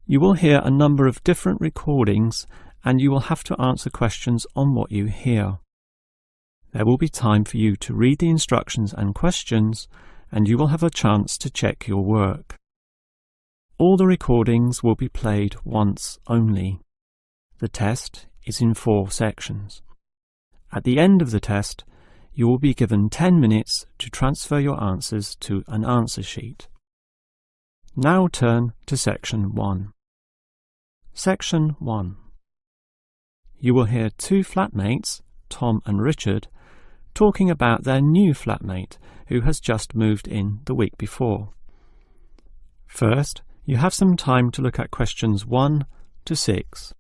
You will hear a number of different recordings and you will have to answer questions on what you hear. There will be time for you to read the instructions and questions, and you will have a chance to check your work. All the recordings will be played once only. The test is in 4 sections. At the end of the test, you will be given 10 minutes to transfer your answers to an answer sheet. Now turn to Section 1. Section 1. You will hear 2 flatmates, Tom and Richard, talking about their new flatmate who has just moved in the week before. First, you have some time to look at questions 1 to 6.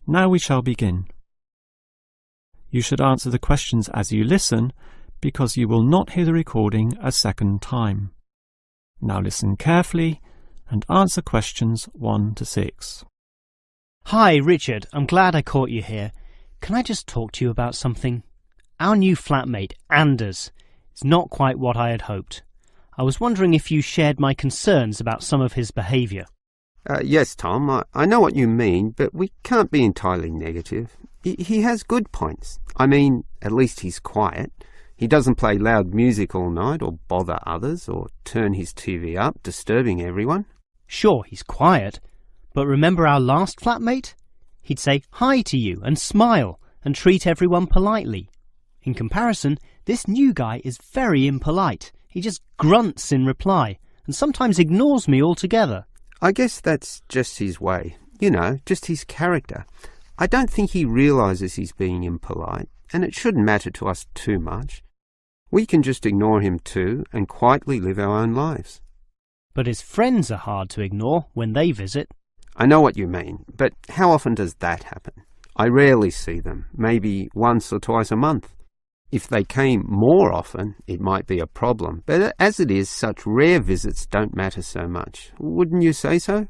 Now we shall begin. You should answer the questions as you listen, because you will not hear the recording a second time. Now listen carefully and answer questions 1 to 6. Hi, Richard. I'm glad I caught you here. Can I just talk to you about something? Our new flatmate, Anders, is not quite what I had hoped. I was wondering if you shared my concerns about some of his behaviour. Yes, Tom, I know what you mean, but we can't be entirely negative. He has good points. I mean, at least he's quiet. He doesn't play loud music all night or bother others or turn his TV up, disturbing everyone. Sure, he's quiet, but remember our last flatmate? He'd say hi to you and smile and treat everyone politely. In comparison, this new guy is very impolite. He just grunts in reply and sometimes ignores me altogether. I guess that's just his way, just his character. I don't think he realises he's being impolite, and it shouldn't matter to us too much. We can just ignore him too and quietly live our own lives. But his friends are hard to ignore when they visit. I know what you mean, but how often does that happen? I rarely see them, maybe once or twice a month. If they came more often, it might be a problem, but as it is, such rare visits don't matter so much. Wouldn't you say so?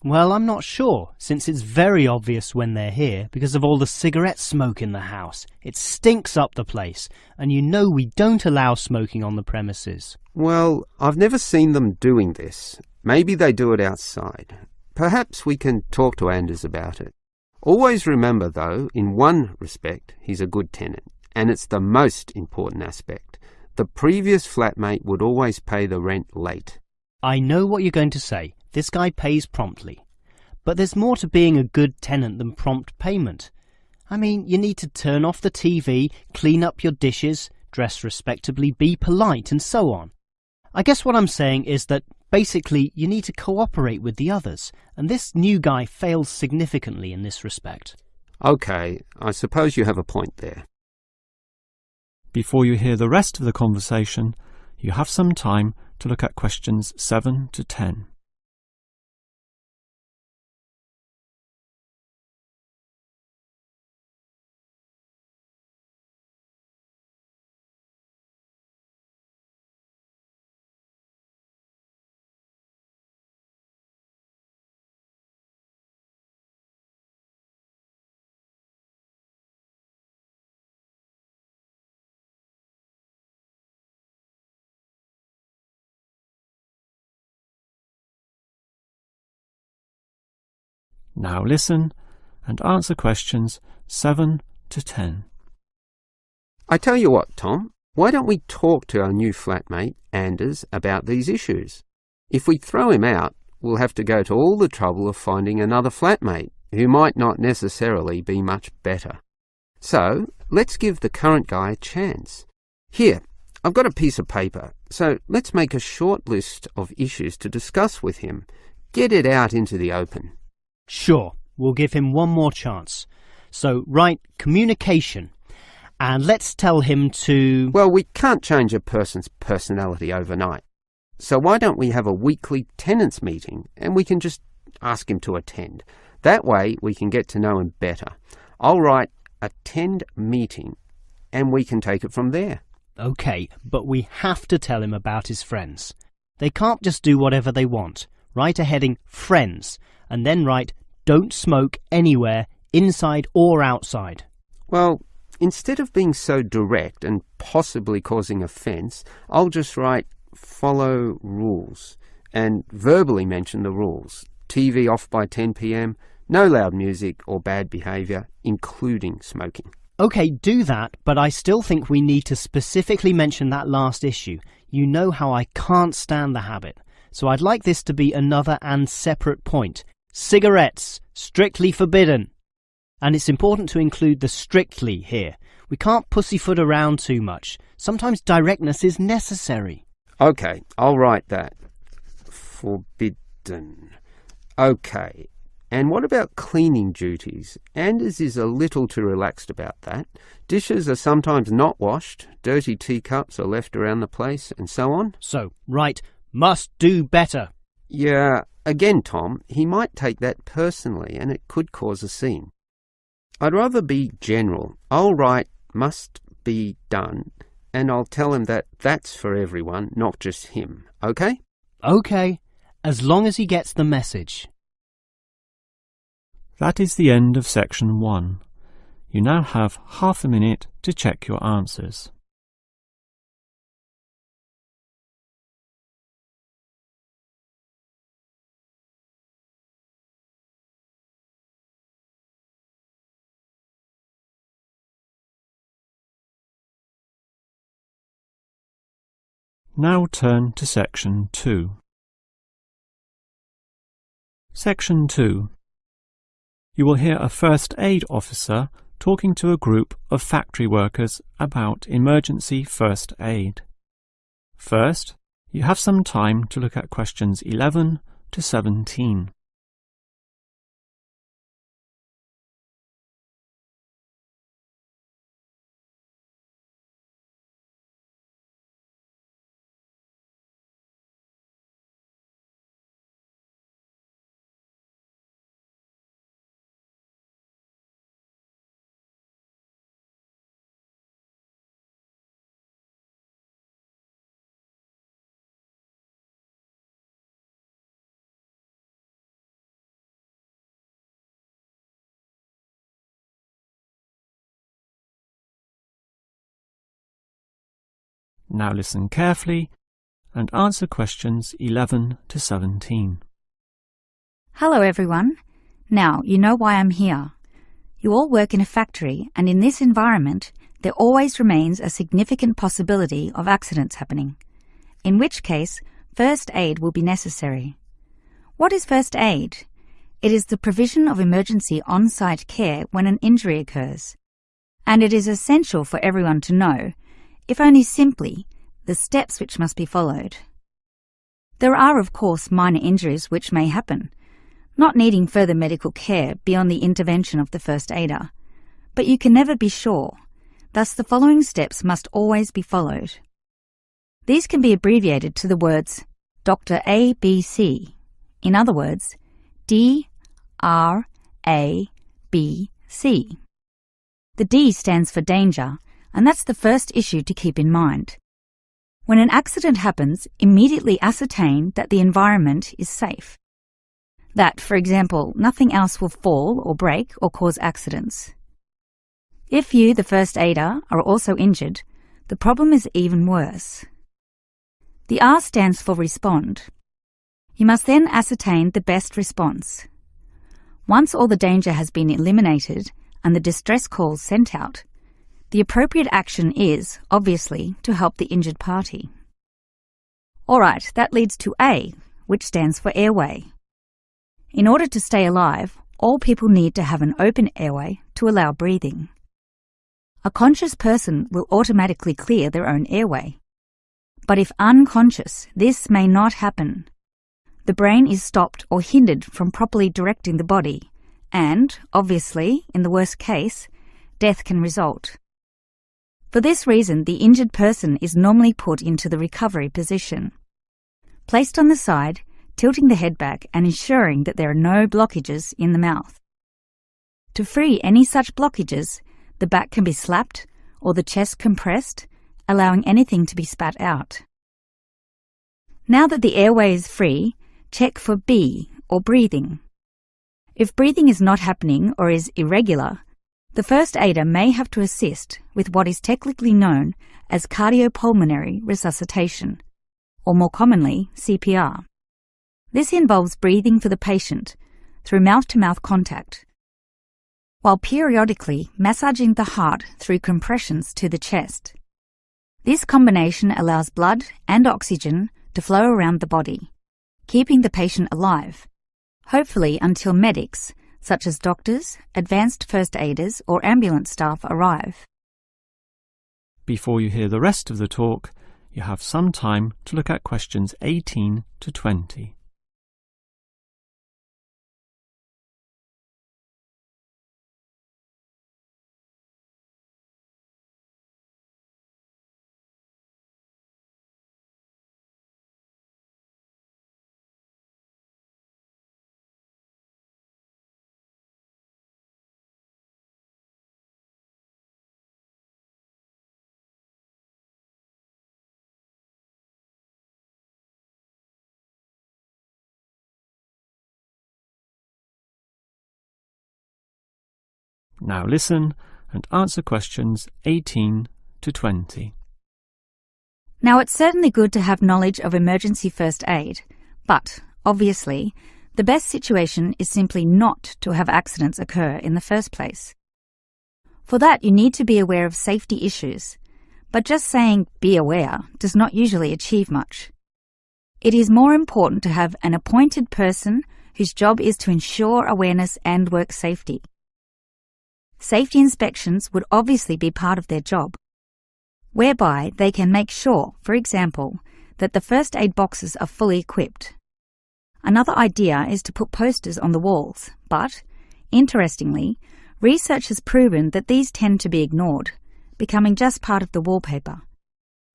Well, I'm not sure, since it's very obvious when they're here because of all the cigarette smoke in the house. It stinks up the place, and you know we don't allow smoking on the premises. Well, I've never seen them doing this. Maybe they do it outside. Perhaps we can talk to Anders about it. Always remember, though, in one respect, he's a good tenant. And it's the most important aspect. The previous flatmate would always pay the rent late. I know what you're going to say. This guy pays promptly. But there's more to being a good tenant than prompt payment. I mean, you need to turn off the TV, clean up your dishes, dress respectably, be polite, and so on. I guess what I'm saying is that basically you need to cooperate with the others, and this new guy fails significantly in this respect. Okay, I suppose you have a point there. Before you hear the rest of the conversation, you have some time to look at questions 7 to 10. Now listen and answer questions 7 to 10. I tell you what, Tom, why don't we talk to our new flatmate, Anders, about these issues? If we throw him out, we'll have to go to all the trouble of finding another flatmate, who might not necessarily be much better. So, let's give the current guy a chance. Here, I've got a piece of paper, so let's make a short list of issues to discuss with him. Get it out into the open. Sure, we'll give him one more chance. So, write communication. And let's tell him to... Well, we can't change a person's personality overnight. So why don't we have a weekly tenants meeting and we can just ask him to attend. That way we can get to know him better. I'll write attend meeting and we can take it from there. OK, but we have to tell him about his friends. They can't just do whatever they want. Write a heading friends and then write don't smoke anywhere, inside or outside. Well, instead of being so direct and possibly causing offence, I'll just write follow rules and verbally mention the rules. TV off by 10 p.m, no loud music or bad behaviour, including smoking. OK, do that, but I still think we need to specifically mention that last issue. You know how I can't stand the habit. So I'd like this to be another and separate point. Cigarettes, strictly forbidden. And it's important to include the strictly here. We can't pussyfoot around too much. Sometimes directness is necessary. OK, I'll write that. Forbidden. OK. And what about cleaning duties? Anders is a little too relaxed about that. Dishes are sometimes not washed, dirty teacups are left around the place, and so on. So, write, must do better. Yeah, again, Tom, he might take that personally and it could cause a scene. I'd rather be general. I'll write must be done and I'll tell him that that's for everyone, not just him. OK? OK, as long as he gets the message. That is the end of section 1. You now have half a minute to check your answers. Now turn to section 2. Section 2. You will hear a first aid officer talking to a group of factory workers about emergency first aid. First, you have some time to look at questions 11 to 17. Now listen carefully and answer questions 11 to 17. Hello everyone. Now you know why I'm here. You all work in a factory and in this environment there always remains a significant possibility of accidents happening, in which case first aid will be necessary. What is first aid? It is the provision of emergency on-site care when an injury occurs, and it is essential for everyone to know, if only simply, the steps which must be followed. There are, of course, minor injuries which may happen, not needing further medical care beyond the intervention of the first aider, but you can never be sure, thus the following steps must always be followed. These can be abbreviated to the words Dr. ABC, in other words, DRABC. The D stands for danger, and that's the first issue to keep in mind. When an accident happens, immediately ascertain that the environment is safe. That, for example, nothing else will fall or break or cause accidents. If you, the first aider, are also injured, the problem is even worse. The R stands for respond. You must then ascertain the best response. Once all the danger has been eliminated and the distress calls sent out, the appropriate action is, obviously, to help the injured party. Alright, that leads to A, which stands for airway. In order to stay alive, all people need to have an open airway to allow breathing. A conscious person will automatically clear their own airway. But if unconscious, this may not happen. The brain is stopped or hindered from properly directing the body, and, obviously, in the worst case, death can result. For this reason, the injured person is normally put into the recovery position. Placed on the side, tilting the head back and ensuring that there are no blockages in the mouth. To free any such blockages, the back can be slapped or the chest compressed, allowing anything to be spat out. Now that the airway is free, check for B, or breathing. If breathing is not happening or is irregular, the first aider may have to assist with what is technically known as cardiopulmonary resuscitation, or more commonly, CPR. This involves breathing for the patient through mouth-to-mouth contact, while periodically massaging the heart through compressions to the chest. This combination allows blood and oxygen to flow around the body, keeping the patient alive, hopefully until medics, such as doctors, advanced first aiders, or ambulance staff arrive. Before you hear the rest of the talk, you have some time to look at questions 18 to 20. Now listen and answer questions 18 to 20. Now, it's certainly good to have knowledge of emergency first aid, but, obviously, the best situation is simply not to have accidents occur in the first place. For that, you need to be aware of safety issues, but just saying "be aware" does not usually achieve much. It is more important to have an appointed person whose job is to ensure awareness and work safety. Safety inspections would obviously be part of their job, whereby they can make sure, for example, that the first aid boxes are fully equipped. Another idea is to put posters on the walls, but, interestingly, research has proven that these tend to be ignored, becoming just part of the wallpaper,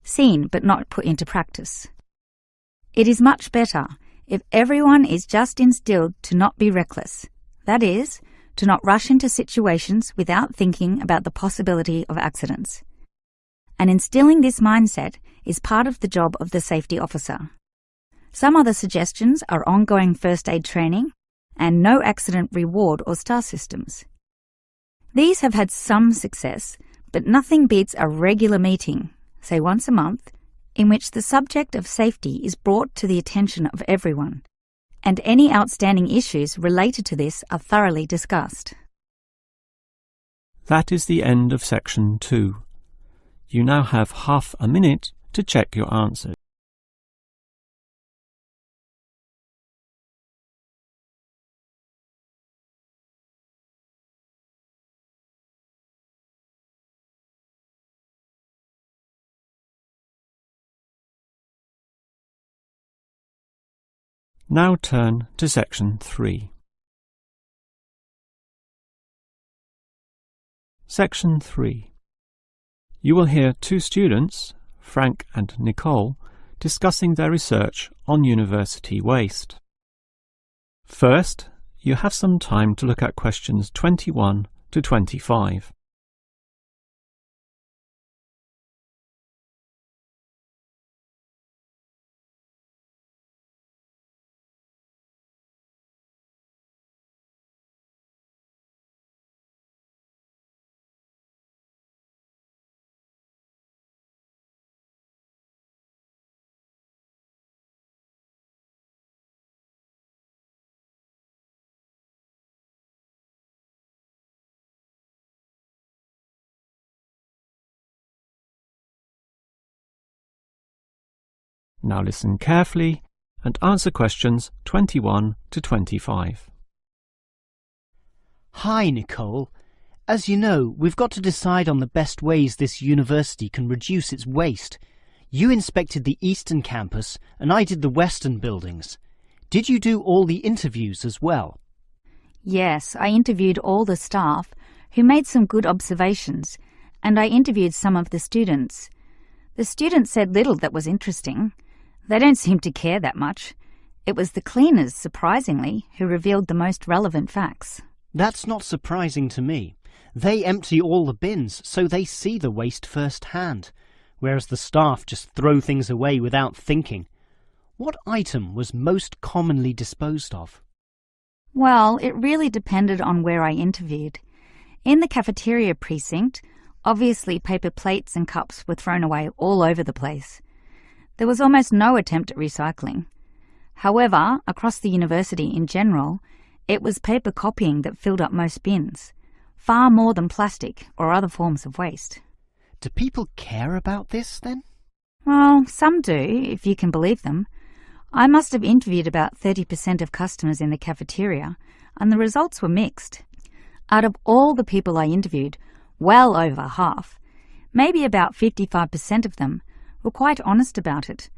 seen but not put into practice. It is much better if everyone is just instilled to not be reckless, that is, to not rush into situations without thinking about the possibility of accidents. And instilling this mindset is part of the job of the safety officer. Some other suggestions are ongoing first aid training and no accident reward or star systems. These have had some success, but nothing beats a regular meeting, say once a month, in which the subject of safety is brought to the attention of everyone, and any outstanding issues related to this are thoroughly discussed. That is the end of section 2. You now have half a minute to check your answers. Now turn to section 3. Section 3. You will hear two students, Frank and Nicole, discussing their research on university waste. First, you have some time to look at questions 21 to 25. Now listen carefully and answer questions 21 to 25. Hi, Nicole. As you know, we've got to decide on the best ways this university can reduce its waste. You inspected the eastern campus and I did the western buildings. Did you do all the interviews as well? Yes, I interviewed all the staff, who made some good observations, and I interviewed some of the students. The students said little that was interesting. They don't seem to care that much. It was the cleaners, surprisingly, who revealed the most relevant facts. That's not surprising to me. They empty all the bins, so they see the waste firsthand, whereas the staff just throw things away without thinking. What item was most commonly disposed of? Well, it really depended on where I interviewed. In the cafeteria precinct, obviously paper plates and cups were thrown away all over the place. There was almost no attempt at recycling. However, across the university in general, it was paper copying that filled up most bins, far more than plastic or other forms of waste. Do people care about this, then? Well, some do, if you can believe them. I must have interviewed about 30% of customers in the cafeteria, and the results were mixed. Out of all the people I interviewed, well over half, maybe about 55% of them, were quite honest about it,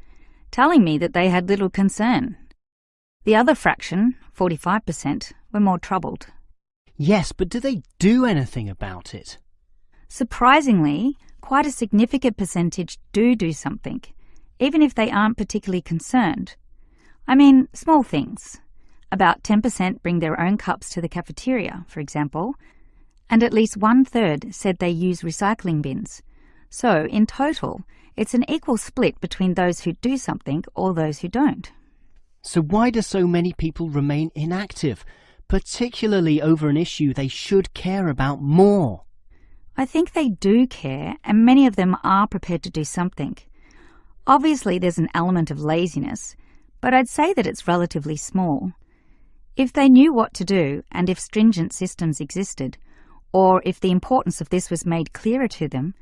telling me that they had little concern. The other fraction, 45%, were more troubled. Yes, but do they do anything about it? Surprisingly, quite a significant percentage do something, even if they aren't particularly concerned. I mean, small things. About 10% bring their own cups to the cafeteria, for example, and at least 1/3 said they use recycling bins. So, in total, it's an equal split between those who do something or those who don't. So why do so many people remain inactive, particularly over an issue they should care about more? I think they do care, and many of them are prepared to do something. Obviously, there's an element of laziness, but I'd say that it's relatively small. If they knew what to do, and if stringent systems existed, or if the importance of this was made clearer to them,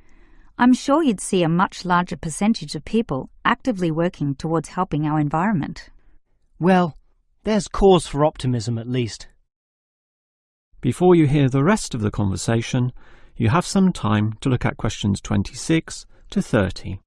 I'm sure you'd see a much larger percentage of people actively working towards helping our environment. Well, there's cause for optimism at least. Before you hear the rest of the conversation, you have some time to look at questions 26 to 30.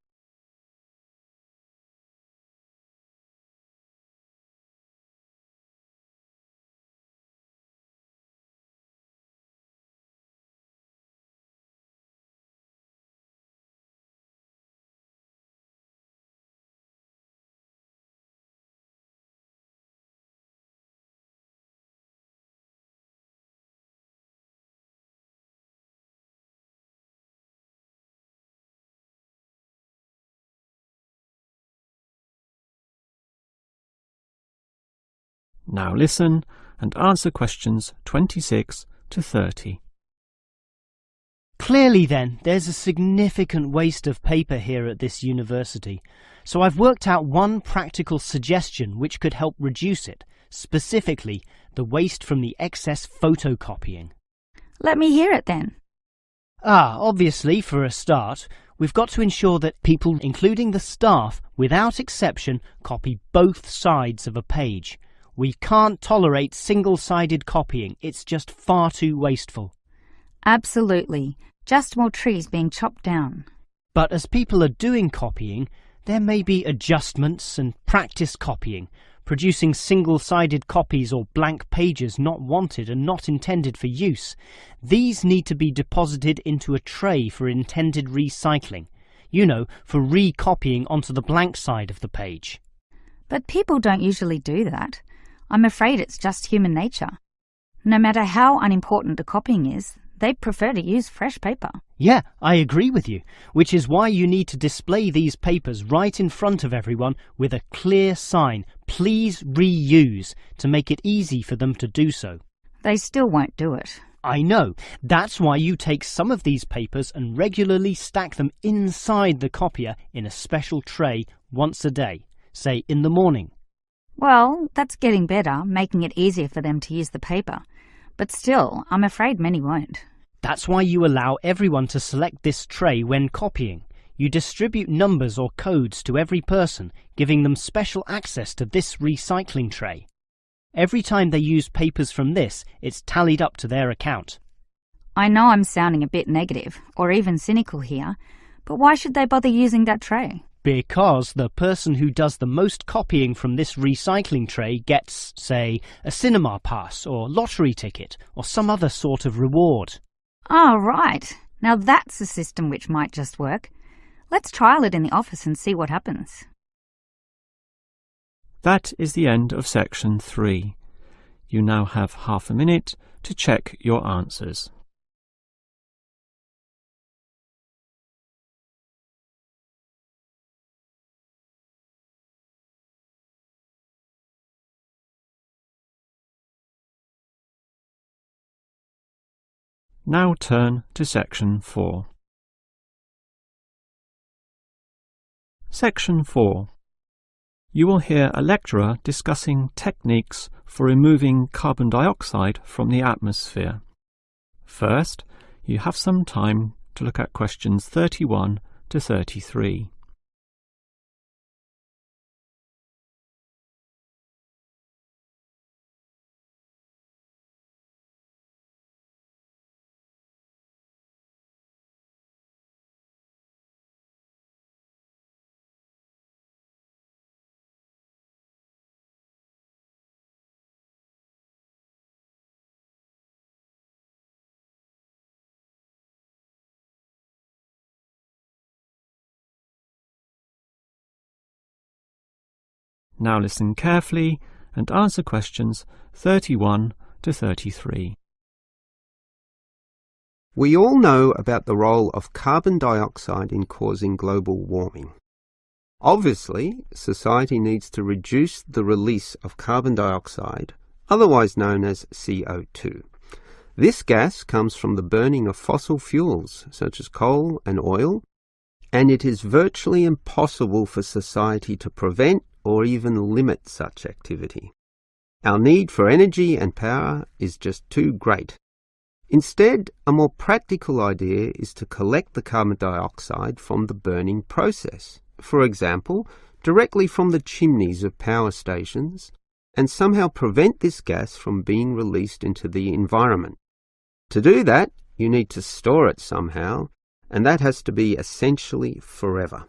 Now listen and answer questions 26 to 30. Clearly then, there's a significant waste of paper here at this university, so I've worked out one practical suggestion which could help reduce it, specifically the waste from the excess photocopying. Let me hear it then. Obviously, for a start, we've got to ensure that people, including the staff, without exception, copy both sides of a page. We can't tolerate single-sided copying. It's just far too wasteful. Absolutely. Just more trees being chopped down. But as people are doing copying, there may be adjustments and practice copying, producing single-sided copies or blank pages not wanted and not intended for use. These need to be deposited into a tray for intended recycling. You know, for recopying onto the blank side of the page. But people don't usually do that. I'm afraid it's just human nature. No matter how unimportant the copying is, they prefer to use fresh paper. Yeah, I agree with you, which is why you need to display these papers right in front of everyone with a clear sign, "Please reuse," to make it easy for them to do so. They still won't do it. I know. That's why you take some of these papers and regularly stack them inside the copier in a special tray once a day, say in the morning. Well, that's getting better, making it easier for them to use the paper. But still, I'm afraid many won't. That's why you allow everyone to select this tray when copying. You distribute numbers or codes to every person, giving them special access to this recycling tray. Every time they use papers from this, it's tallied up to their account. I know I'm sounding a bit negative, or even cynical here, but why should they bother using that tray? Because the person who does the most copying from this recycling tray gets, say, a cinema pass or lottery ticket or some other sort of reward. Oh, right. Now that's a system which might just work. Let's trial it in the office and see what happens. That is the end of section 3. You now have half a minute to check your answers. Now turn to section 4. Section 4. You will hear a lecturer discussing techniques for removing carbon dioxide from the atmosphere. First, you have some time to look at questions 31 to 33. Now listen carefully and answer questions 31 to 33. We all know about the role of carbon dioxide in causing global warming. Obviously, society needs to reduce the release of carbon dioxide, otherwise known as CO2. This gas comes from the burning of fossil fuels, such as coal and oil, and it is virtually impossible for society to prevent or even limit such activity. Our need for energy and power is just too great. Instead, a more practical idea is to collect the carbon dioxide from the burning process, for example, directly from the chimneys of power stations, and somehow prevent this gas from being released into the environment. To do that, you need to store it somehow, and that has to be essentially forever.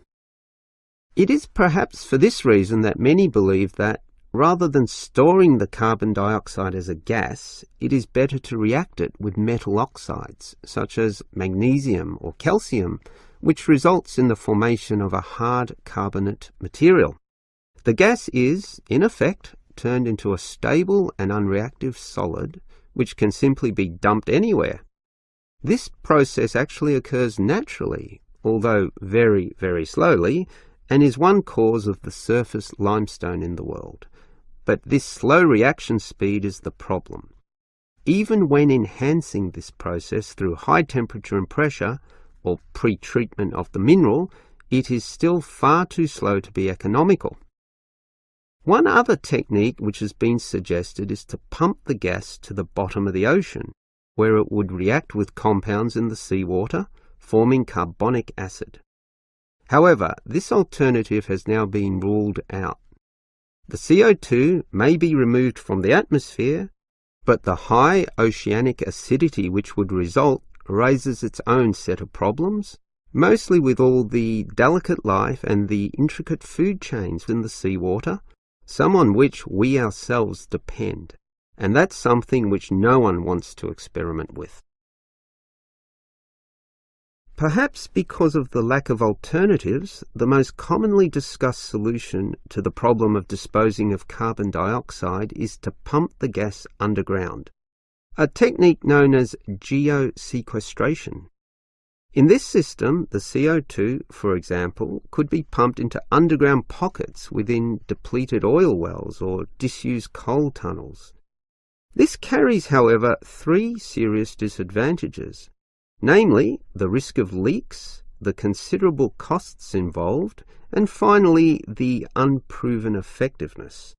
It is perhaps for this reason that many believe that, rather than storing the carbon dioxide as a gas, it is better to react it with metal oxides, such as magnesium or calcium, which results in the formation of a hard carbonate material. The gas is, in effect, turned into a stable and unreactive solid, which can simply be dumped anywhere. This process actually occurs naturally, although very, very slowly, and is one cause of the surface limestone in the world. But this slow reaction speed is the problem. Even when enhancing this process through high temperature and pressure, or pre-treatment of the mineral, it is still far too slow to be economical. One other technique which has been suggested is to pump the gas to the bottom of the ocean, where it would react with compounds in the seawater, forming carbonic acid. However, this alternative has now been ruled out. The CO2 may be removed from the atmosphere, but the high oceanic acidity which would result raises its own set of problems, mostly with all the delicate life and the intricate food chains in the seawater, some on which we ourselves depend, and that's something which no one wants to experiment with. Perhaps because of the lack of alternatives, the most commonly discussed solution to the problem of disposing of carbon dioxide is to pump the gas underground, a technique known as geosequestration. In this system, the CO2, for example, could be pumped into underground pockets within depleted oil wells or disused coal tunnels. This carries, however, 3 serious disadvantages. Namely, the risk of leaks, the considerable costs involved, and finally, the unproven effectiveness.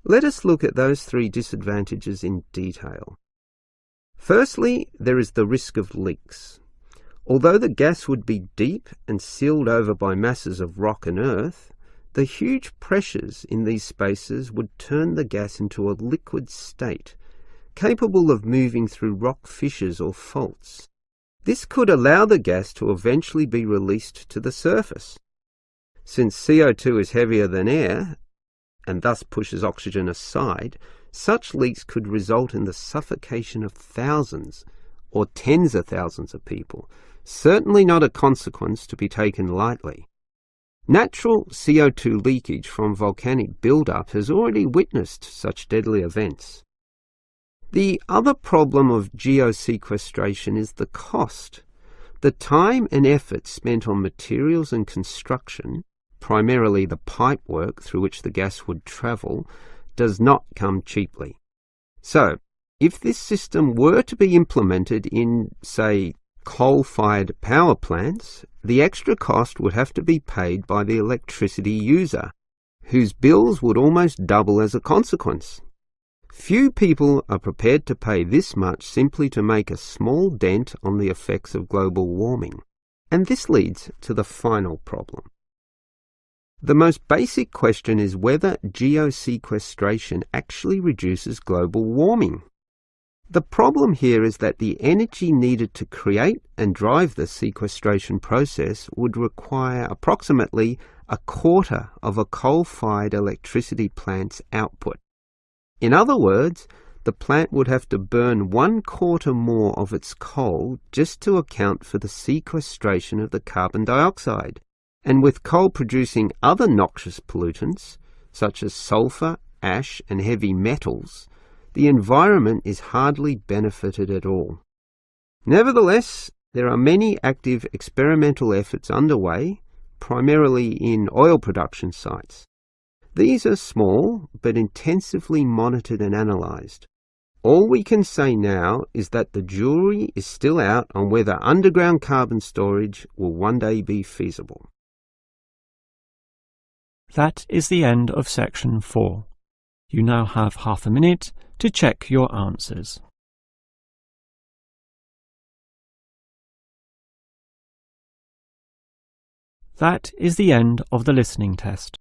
Let us look at those 3 disadvantages in detail. Firstly, there is the risk of leaks. Although the gas would be deep and sealed over by masses of rock and earth, the huge pressures in these spaces would turn the gas into a liquid state, capable of moving through rock fissures or faults. This could allow the gas to eventually be released to the surface. Since CO2 is heavier than air, and thus pushes oxygen aside, such leaks could result in the suffocation of thousands, or tens of thousands of people, certainly not a consequence to be taken lightly. Natural CO2 leakage from volcanic buildup has already witnessed such deadly events. The other problem of geosequestration is the cost. The time and effort spent on materials and construction, primarily the pipework through which the gas would travel, does not come cheaply. So, if this system were to be implemented in, say, coal-fired power plants, the extra cost would have to be paid by the electricity user, whose bills would almost double as a consequence. Few people are prepared to pay this much simply to make a small dent on the effects of global warming. And this leads to the final problem. The most basic question is whether geosequestration actually reduces global warming. The problem here is that the energy needed to create and drive the sequestration process would require approximately a quarter of a coal-fired electricity plant's output. In other words, the plant would have to burn 1/4 more of its coal just to account for the sequestration of the carbon dioxide. And with coal producing other noxious pollutants, such as sulfur, ash, and heavy metals, the environment is hardly benefited at all. Nevertheless, there are many active experimental efforts underway, primarily in oil production sites. These are small, but intensively monitored and analysed. All we can say now is that the jury is still out on whether underground carbon storage will one day be feasible. That is the end of section 4. You now have half a minute to check your answers. That is the end of the listening test.